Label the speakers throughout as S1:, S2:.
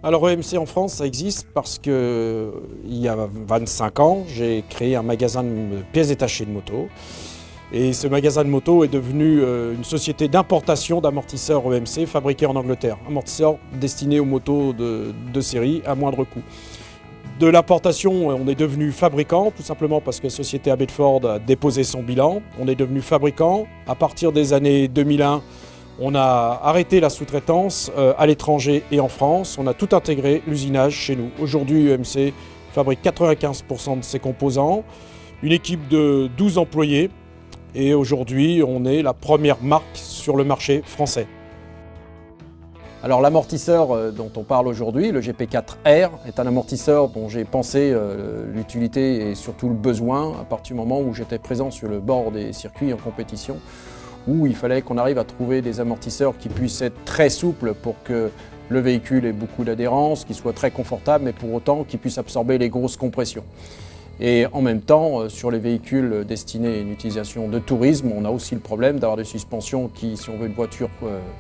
S1: Alors EMC en France, ça existe parce que il y a 25 ans, j'ai créé un magasin de pièces détachées de moto. Et ce magasin de moto est devenu une société d'importation d'amortisseurs EMC fabriqués en Angleterre. Amortisseurs destinés aux motos de série à moindre coût. De l'importation, on est devenu fabricant, tout simplement parce que la société Abedford a déposé son bilan. On est devenu fabricant. À partir des années 2001, on a arrêté la sous-traitance à l'étranger et en France. On a tout intégré, l'usinage chez nous. Aujourd'hui, EMC fabrique 95% de ses composants. Une équipe de 12 employés. Et aujourd'hui, on est la première marque sur le marché français. Alors l'amortisseur dont on parle aujourd'hui, le GP4R, est un amortisseur dont j'ai pensé l'utilité et surtout le besoin à partir du moment où j'étais présent sur le bord des circuits en compétition, où il fallait qu'on arrive à trouver des amortisseurs qui puissent être très souples pour que le véhicule ait beaucoup d'adhérence, qu'il soit très confortable, mais pour autant qu'il puisse absorber les grosses compressions. Et en même temps, sur les véhicules destinés à une utilisation de tourisme, on a aussi le problème d'avoir des suspensions qui, si on veut une voiture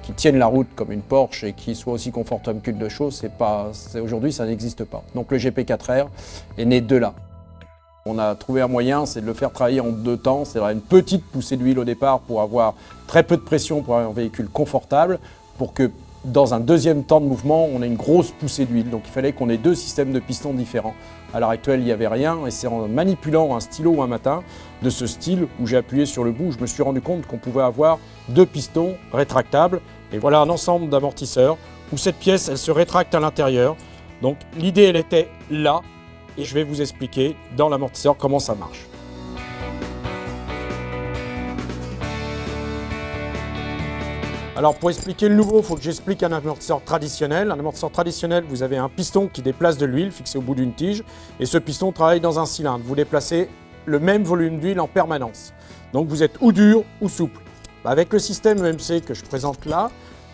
S1: qui tienne la route comme une Porsche et qui soit aussi confortable qu'une de chose, aujourd'hui ça n'existe pas. Donc le GP4R est né de là. On a trouvé un moyen, c'est de le faire travailler en deux temps, c'est-à-dire une petite poussée d'huile au départ pour avoir très peu de pression pour avoir un véhicule confortable, pour que dans un deuxième temps de mouvement, on ait une grosse poussée d'huile. Donc il fallait qu'on ait deux systèmes de pistons différents. À l'heure actuelle, il n'y avait rien et c'est en manipulant un stylo un matin de ce style où j'ai appuyé sur le bout, où je me suis rendu compte qu'on pouvait avoir deux pistons rétractables. Et voilà un ensemble d'amortisseurs où cette pièce, elle se rétracte à l'intérieur. Donc l'idée, elle était là et je vais vous expliquer dans l'amortisseur comment ça marche. Alors pour expliquer le nouveau, il faut que j'explique un amortisseur traditionnel. Un amortisseur traditionnel, vous avez un piston qui déplace de l'huile fixé au bout d'une tige et ce piston travaille dans un cylindre. Vous déplacez le même volume d'huile en permanence. Donc vous êtes ou dur ou souple. Avec le système EMC que je présente là,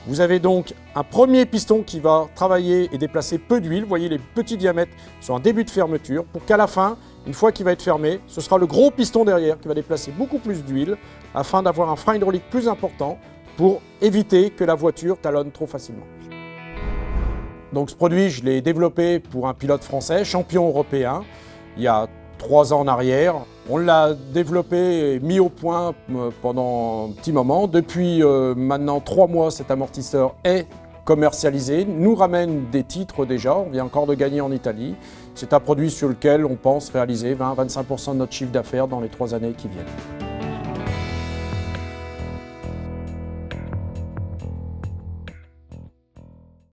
S1: vous avez donc un premier piston qui va travailler et déplacer peu d'huile. Vous voyez les petits diamètres sur un début de fermeture pour qu'à la fin, une fois qu'il va être fermé, ce sera le gros piston derrière qui va déplacer beaucoup plus d'huile afin d'avoir un frein hydraulique plus important pour éviter que la voiture talonne trop facilement. Donc ce produit, je l'ai développé pour un pilote français, champion européen, il y a 3 ans en arrière. On l'a développé et mis au point pendant un petit moment. Depuis maintenant 3 mois, cet amortisseur est commercialisé, nous ramène des titres déjà, on vient encore de gagner en Italie. C'est un produit sur lequel on pense réaliser 20-25% de notre chiffre d'affaires dans les 3 années qui viennent.